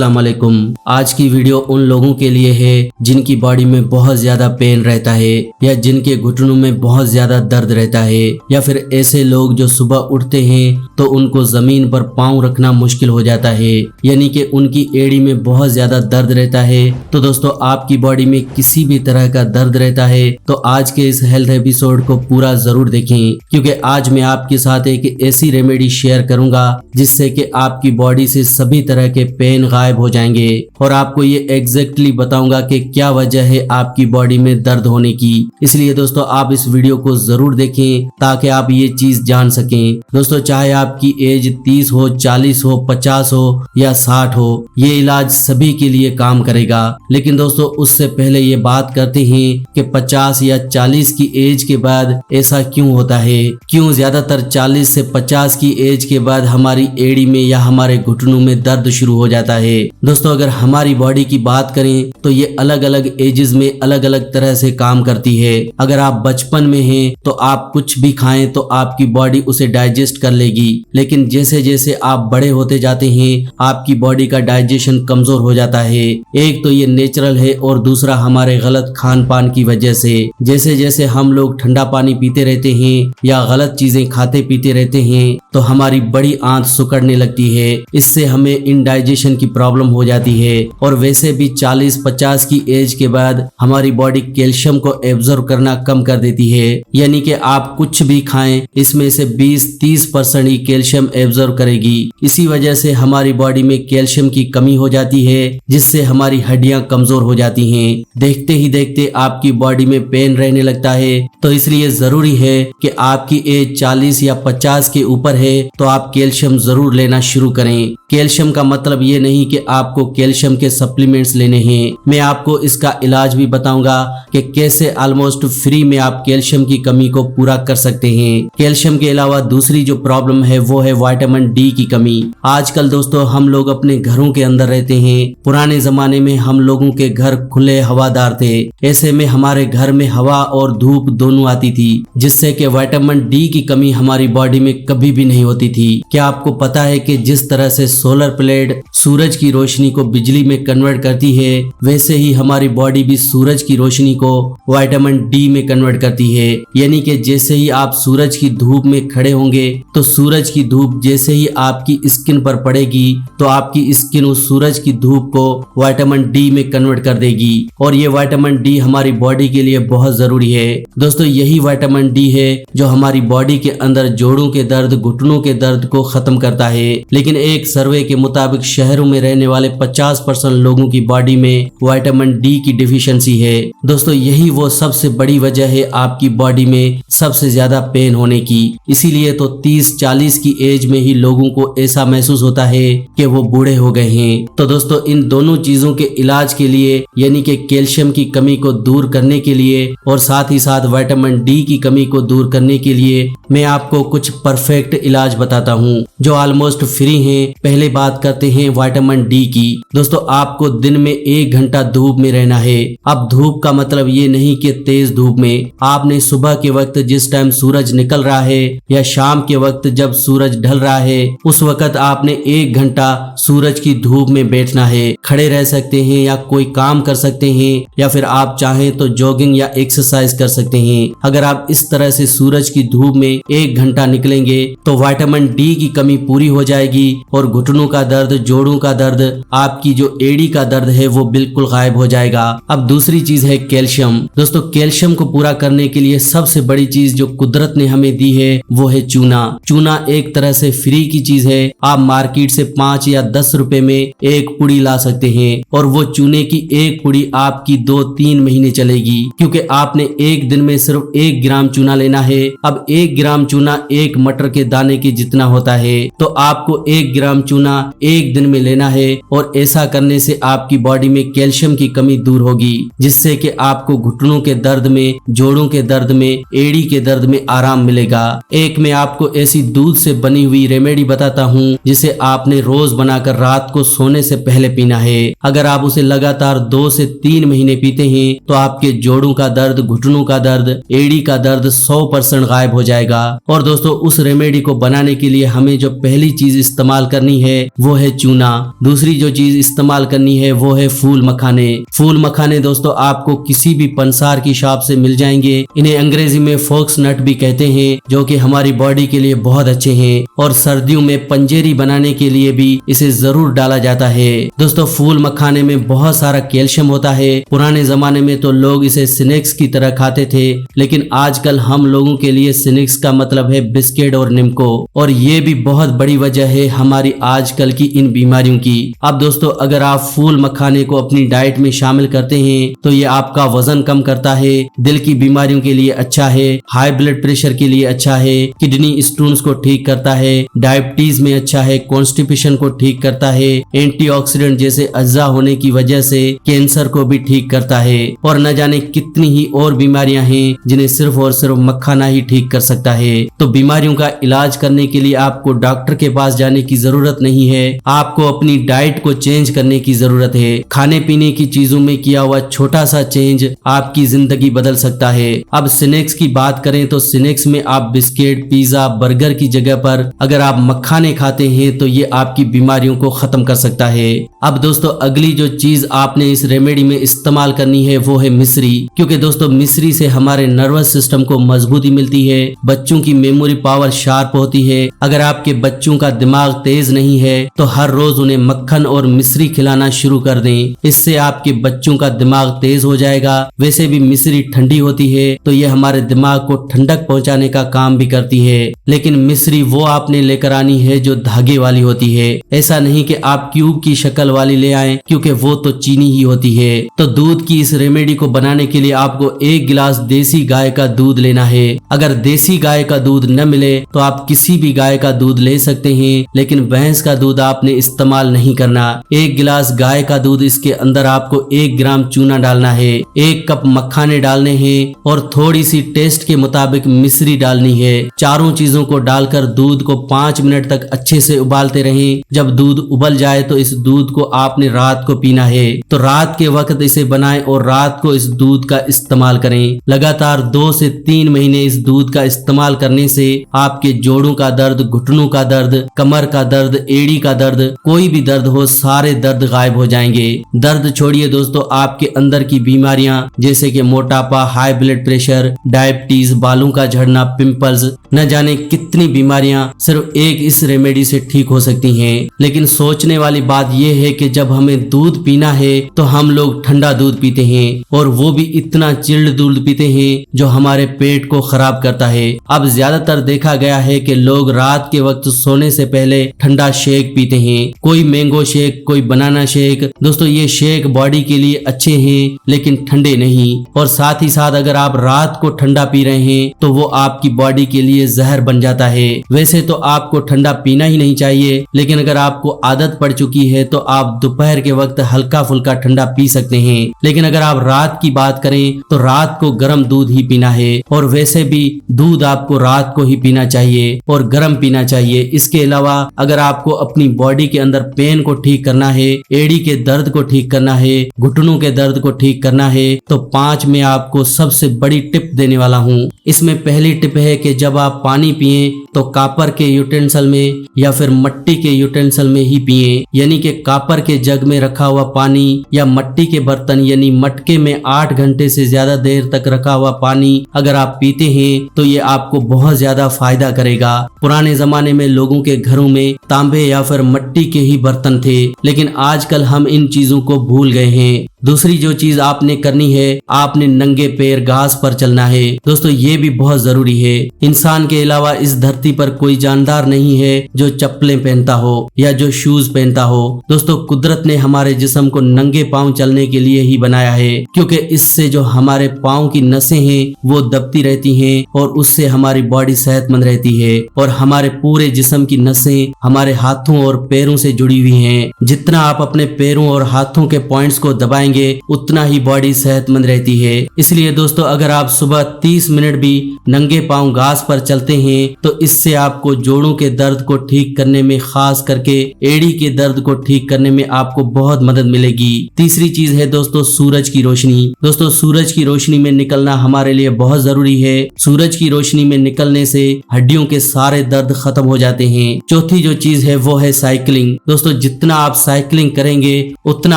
अस्सलाम वालेकुम। आज की वीडियो उन लोगों के लिए है जिनकी बॉडी में बहुत ज्यादा पेन रहता है या जिनके घुटनों में बहुत ज्यादा दर्द रहता है, या फिर ऐसे लोग जो सुबह उठते हैं तो उनको जमीन पर पांव रखना मुश्किल हो जाता है, यानी कि उनकी एड़ी में बहुत ज्यादा दर्द रहता है। तो दोस्तों, आपकी बॉडी में किसी भी तरह का दर्द रहता है तो आज के इस हेल्थ एपिसोड को पूरा जरूर देखें, क्योंकि आज मैं आपके साथ एक ऐसी रेमेडी शेयर करूंगा जिससे कि आपकी बॉडी से सभी तरह के पेन गायब हो जाएंगे और आपको ये एग्जैक्टली बताऊंगा कि क्या वजह है आपकी बॉडी में दर्द होने की। इसलिए दोस्तों, आप इस वीडियो को जरूर देखें ताकि आप ये चीज जान सकें। दोस्तों, चाहे आपकी एज 30 हो, 40 हो, 50 हो या 60 हो, ये इलाज सभी के लिए काम करेगा। लेकिन दोस्तों, उससे पहले ये बात करते हैं कि 50 या 40 की एज के बाद ऐसा क्यों होता है, क्यों ज्यादातर 40 से 50 की एज के बाद हमारी एड़ी में या हमारे घुटनों में दर्द शुरू हो जाता है। दोस्तों, अगर हमारी बॉडी की बात करें तो ये अलग अलग एजेस में अलग अलग तरह से काम करती है। अगर आप बचपन में हैं तो आप कुछ भी खाएं तो आपकी बॉडी उसे डाइजेस्ट कर लेगी, लेकिन जैसे जैसे आप बड़े होते जाते हैं आपकी बॉडी का डाइजेशन कमजोर हो जाता है। एक तो ये नेचुरल है और दूसरा हमारे गलत खान पान की वजह से। जैसे जैसे हम लोग ठंडा पानी पीते रहते हैं या गलत चीजें खाते पीते रहते हैं तो हमारी बड़ी आंत सिकुड़ने लगती है। इससे हमें इनडाइजेशन की प्रॉब्लम हो जाती है। और वैसे भी 40-50 की एज के बाद हमारी बॉडी कैल्शियम को एब्जॉर्ब करना कम कर देती है, यानी कि आप कुछ भी खाएं इसमें से 20-30% ही कैल्शियम एब्जॉर्ब करेगी। इसी वजह से हमारी बॉडी में कैल्शियम की कमी हो जाती है, जिससे हमारी हड्डियां कमजोर हो जाती हैं। देखते ही देखते आपकी बॉडी में पेन रहने लगता है। तो इसलिए जरूरी है कि आपकी एज 40 या 50 के ऊपर है तो आप कैल्शियम जरूर लेना शुरू करें। कैल्शियम का मतलब ये नहीं कि आपको कैल्शियम के सप्लीमेंट्स लेने हैं। मैं आपको इसका इलाज भी बताऊंगा कि कैसे ऑलमोस्ट फ्री में आप कैल्शियम की कमी को पूरा कर सकते हैं। कैल्शियम के अलावा दूसरी जो प्रॉब्लम है वो है विटामिन डी की कमी। आजकल दोस्तों, हम लोग अपने घरों के अंदर रहते हैं। पुराने जमाने में हम लोगों के घर खुले हवादार थे। ऐसे में हमारे घर में हवा और धूप दोनों आती थी, जिससे कि विटामिन डी की कमी हमारी बॉडी में कभी भी नहीं होती थी। क्या आपको पता है कि जिस तरह से सोलर प्लेट सूरज की रोशनी को बिजली में कन्वर्ट करती है, वैसे ही हमारी बॉडी भी सूरज की रोशनी को विटामिन डी में कन्वर्ट करती है। यानी कि जैसे ही आप सूरज की धूप में खड़े होंगे तो सूरज की धूप जैसे ही आपकी स्किन पर पड़ेगी तो आपकी स्किन उस सूरज की धूप को विटामिन डी में कन्वर्ट कर देगी। और ये विटामिन डी हमारी बॉडी के लिए बहुत जरूरी है। दोस्तों, यही विटामिन डी है जो हमारी बॉडी के अंदर जोड़ों के दर्द, घुटनों के दर्द को खत्म करता है। लेकिन एक सर्वे के मुताबिक शहरों में रहने वाले 50% लोगों की बॉडी में विटामिन डी की डिफिशियंसी है। दोस्तों, यही वो सबसे बड़ी वजह है आपकी बॉडी में सबसे ज्यादा पेन होने की। इसीलिए तो 30-40 की एज में ही लोगों को ऐसा महसूस होता है कि वो बूढ़े हो गए हैं। तो दोस्तों, इन दोनों चीजों के इलाज के लिए, यानी कि कैल्शियम की कमी को दूर करने के लिए और साथ ही साथ विटामिन डी की कमी को दूर करने के लिए, मैं आपको कुछ परफेक्ट इलाज बताता हूँ जो ऑलमोस्ट फ्री हैं। पहले बात करते हैं विटामिन डी की। दोस्तों, आपको दिन में 1 घंटा धूप में रहना है। अब धूप का मतलब ये नहीं कि तेज धूप में। आपने सुबह के वक्त जिस टाइम सूरज निकल रहा है या शाम के वक्त जब सूरज ढल रहा है, उस वक्त आपने 1 घंटा सूरज की धूप में बैठना है। खड़े रह सकते हैं या कोई काम कर सकते हैं या फिर आप चाहें तो जॉगिंग या एक्सरसाइज कर सकते हैं। अगर आप इस तरह से सूरज की धूप में 1 घंटा निकलेंगे तो विटामिन डी की कमी पूरी हो जाएगी और घुटनों का दर्द, जोड़ों का दर्द, आपकी जो एड़ी का दर्द है वो बिल्कुल गायब हो जाएगा। अब दूसरी चीज है कैल्शियम। दोस्तों, कैल्शियम को पूरा करने के लिए सबसे बड़ी चीज जो कुदरत ने हमें दी है वो है चूना। चूना एक तरह से फ्री की चीज है। आप मार्केट से 5 या 10 रुपए में एक पुड़ी ला सकते हैं और वो चूने की एक पुड़ी आपकी 2-3 महीने चलेगी, क्योंकि आपने एक दिन में सिर्फ 1 ग्राम चूना लेना है। अब 1 ग्राम चूना 1 मटर के दाने के जितना होता है, तो आपको 1 ग्राम चूना 1 दिन में लेना है। और ऐसा करने से आपकी बॉडी में कैल्शियम की कमी दूर होगी, जिससे कि आपको घुटनों के दर्द में, जोड़ों के दर्द में, एड़ी के दर्द में आराम मिलेगा। एक मैं आपको ऐसी दूध से बनी हुई रेमेडी बताता हूँ जिसे आपने रोज बनाकर रात को सोने से पहले पीना है। अगर आप उसे लगातार 2 से 3 महीने पीते हैं तो आपके जोड़ों का दर्द, घुटनों का दर्द, एड़ी का दर्द 100% गायब हो जाएगा। और दोस्तों, उस रेमेडी को बनाने के लिए हमें जो पहली चीज इस्तेमाल करनी करनी है वो है चूना। दूसरी जो चीज इस्तेमाल करनी है वो है फूल मखाने। फूल मखाने दोस्तों आपको किसी भी पंसार की शॉप से मिल जाएंगे। इन्हें अंग्रेजी में फोक्स नट भी कहते हैं, जो कि हमारी बॉडी के लिए बहुत अच्छे हैं और सर्दियों में पंजेरी बनाने के लिए भी इसे जरूर डाला जाता है। दोस्तों फूल मखाने में बहुत सारा कैल्शियम होता है। पुराने जमाने में तो लोग इसे स्नैक्स की तरह खाते थे, लेकिन आजकल हम लोगों के लिए स्नैक्स का मतलब है बिस्किट और निम्को, और ये भी बहुत बड़ी वजह है हमारी आजकल की इन बीमारियों की। अब दोस्तों अगर आप फूल मखाने को अपनी डाइट में शामिल करते हैं तो ये आपका वजन कम करता है, दिल की बीमारियों के लिए अच्छा है, हाई ब्लड प्रेशर के लिए अच्छा है, किडनी स्टोन्स को ठीक करता है, डायबिटीज में अच्छा है, कॉन्स्टिपेशन को ठीक करता है, एंटीऑक्सीडेंट जैसे अज्जा होने की वजह से कैंसर को भी ठीक करता है, और न जाने कितनी ही और बीमारियां हैं जिन्हें सिर्फ और सिर्फ मखाना ही ठीक कर सकता है। तो बीमारियों का इलाज करने के लिए आपको डॉक्टर के पास जाने की जरूरत नहीं है, आपको अपनी डाइट को चेंज करने की जरूरत है। खाने पीने की चीजों में किया हुआ छोटा सा चेंज आपकी जिंदगी बदल सकता है। अब स्नैक्स की बात करें तो स्नैक्स में आप बिस्किट, पिज्जा, बर्गर की जगह पर अगर आप मखाने खाते हैं तो ये आपकी बीमारियों को खत्म कर सकता है। अब दोस्तों अगली जो चीज आपने इस रेमेडी में इस्तेमाल करनी है वो है मिश्री, क्योंकि दोस्तों मिश्री से हमारे नर्वस सिस्टम को मजबूती मिलती है, बच्चों की मेमोरी पावर शार्प होती है। अगर आपके बच्चों का दिमाग तेज नहीं है तो हर रोज उन्हें मक्खन और मिश्री खिलाना शुरू कर दें, इससे आपके बच्चों का दिमाग तेज हो जाएगा। वैसे भी मिश्री ठंडी होती है तो ये हमारे दिमाग को ठंडक पहुंचाने का काम भी करती है, लेकिन मिश्री वो आपने लेकर आनी है जो धागे वाली होती है। ऐसा नहीं कि आप क्यूब की शक्ल वाली ले आएं, क्योंकि वो तो चीनी ही होती है। तो दूध की इस रेमेडी को बनाने के लिए आपको 1 गिलास देसी गाय का दूध लेना है। अगर देसी गाय का दूध न मिले तो आप किसी भी गाय का दूध ले सकते हैं, लेकिन भैंस का दूध आपने इस्तेमाल नहीं करना। 1 गिलास गाय का दूध, इसके अंदर आपको 1 ग्राम चूना डालना है, 1 कप मखाने डालने हैं और थोड़ी सी टेस्ट के मुताबिक मिश्री डालनी है। चारों चीजों को डालकर दूध को 5 मिनट तक अच्छे से उबालते रहें। जब दूध उबल जाए तो इस दूध को आपने रात को पीना है। तो रात के वक्त इसे बनाएं और रात को इस दूध का इस्तेमाल करें। लगातार 2 से 3 महीने इस दूध का इस्तेमाल करने से आपके जोड़ों का दर्द, घुटनों का दर्द, कमर का दर्द, एड़ी का दर्द, कोई भी दर्द हो, सारे दर्द गायब हो जाएंगे। दर्द छोड़िए दोस्तों, आपके अंदर की बीमारियां जैसे कि मोटापा, हाई ब्लड प्रेशर, डायबिटीज, बालों का झड़ना, पिंपल्स, न जाने कितनी बीमारियां सिर्फ एक इस रेमेडी से ठीक हो सकती हैं। लेकिन सोचने वाली बात यह है कि जब हमें दूध पीना है तो हम लोग ठंडा दूध पीते हैं, और वो भी इतना चिल्ड दूध पीते हैं जो हमारे पेट को खराब करता है। अब ज्यादातर देखा गया है कि लोग रात के वक्त सोने से पहले ठंडा शेक पीते हैं, कोई मैंगो शेक, कोई बनाना शेक। दोस्तों ये शेक बॉडी के लिए अच्छे हैं लेकिन ठंडे नहीं, और साथ ही साथ अगर आप रात को ठंडा पी रहे हैं तो वो आपकी बॉडी के लिए जहर बन जाता है। वैसे तो आपको ठंडा पीना ही नहीं चाहिए, लेकिन अगर आपको आदत पड़ चुकी है तो आप दोपहर के वक्त हल्का फुल्का ठंडा पी सकते हैं। लेकिन अगर आप रात की बात करें तो रात को गर्म दूध ही पीना है, और वैसे भी दूध आपको रात को ही पीना चाहिए और गर्म पीना चाहिए। इसके अलावा अगर आपको अपनी बॉडी के अंदर पेन को ठीक करना है, एड़ी के दर्द को ठीक करना है, घुटनों के दर्द को ठीक करना है, तो 5 में आपको सबसे बड़ी टिप देने वाला हूँ। इसमें पहली टिप है कि जब आप पानी पिएं तो कापर के यूटेंसिल में या फिर मट्टी के यूटेंसिल में ही पिएं, यानी कि कापर के जग में रखा हुआ पानी या मट्टी के बर्तन यानी मटके में 8 घंटे से ज्यादा देर तक रखा हुआ पानी अगर आप पीते हैं तो ये आपको बहुत ज्यादा फायदा करेगा। पुराने जमाने में लोगों के घरों में तांबे या फिर मट्टी के ही बर्तन थे, लेकिन आजकल हम इन चीजों को भूल गए हैं। दूसरी जो चीज आपने करनी है, आपने नंगे पैर घास पर चलना है। दोस्तों ये भी बहुत जरूरी है। इंसान के अलावा इस धरती पर कोई जानदार नहीं है जो चप्पलें पहनता हो या जो शूज पहनता हो। दोस्तों कुदरत ने हमारे जिस्म को नंगे पांव चलने के लिए ही बनाया है, क्योंकि इससे जो हमारे पांव की नसें हैं वो दबती रहती हैं और उससे हमारी बॉडी सेहतमंद रहती है, और हमारे पूरे जिस्म की नसें हमारे हाथों और पैरों से जुड़ी हुई हैं। जितना आप अपने पैरों और हाथों के पॉइंट्स को दबाएंगे खाएंगे उतना ही बॉडी सेहतमंद रहती है। इसलिए दोस्तों अगर आप सुबह 30 मिनट भी नंगे पांव घास पर चलते हैं तो इससे आपको जोड़ों के दर्द को ठीक करने में, खास करके एड़ी के दर्द को ठीक करने में आपको बहुत मदद मिलेगी। तीसरी चीज है दोस्तों सूरज की रोशनी। दोस्तों सूरज की रोशनी में निकलना हमारे लिए बहुत जरूरी है। सूरज की रोशनी में निकलने से हड्डियों के सारे दर्द खत्म हो जाते हैं। चौथी जो चीज है वो है साइकिलिंग। दोस्तों जितना आप साइकिलिंग करेंगे उतना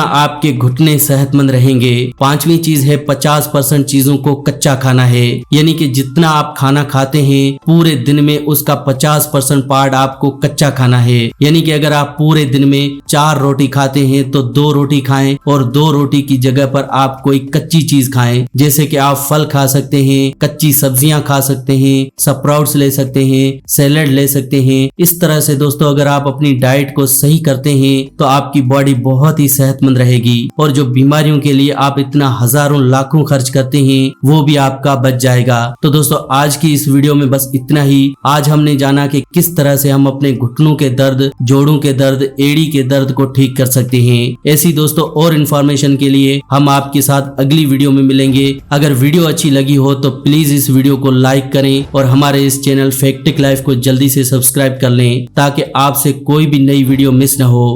आपके घुटने सेहतमंद रहेंगे। पांचवी चीज है 50% चीजों को कच्चा खाना है, यानी कि जितना आप खाना खाते हैं पूरे दिन में उसका 50% पार्ट आपको कच्चा खाना है। यानी कि अगर आप पूरे दिन में 4 रोटी खाते हैं तो 2 रोटी खाएं और 2 रोटी की जगह पर आप कोई कच्ची चीज खाएं, जैसे कि आप फल खा सकते हैं, कच्ची सब्जियां खा सकते हैं, स्प्राउट्स ले सकते हैं, सैलेड ले सकते हैं। इस तरह से दोस्तों अगर आप अपनी डाइट को सही करते हैं तो आपकी बॉडी बहुत ही सेहतमंद रहेगी और जो बीमारियों के लिए आप इतना हजारों लाखों खर्च करते हैं वो भी आपका बच जाएगा। तो दोस्तों आज की इस वीडियो में बस इतना ही। आज हमने जाना कि किस तरह से हम अपने घुटनों के दर्द, जोड़ों के दर्द, एड़ी के दर्द को ठीक कर सकते हैं। ऐसी दोस्तों और इन्फॉर्मेशन के लिए हम आपके साथ अगली वीडियो में मिलेंगे। अगर वीडियो अच्छी लगी हो तो प्लीज इस वीडियो को लाइक करें और हमारे इस चैनल फैक्टिक लाइफ को जल्दी से सब्सक्राइब कर लें ताकि आपसे कोई भी नई वीडियो मिस न हो।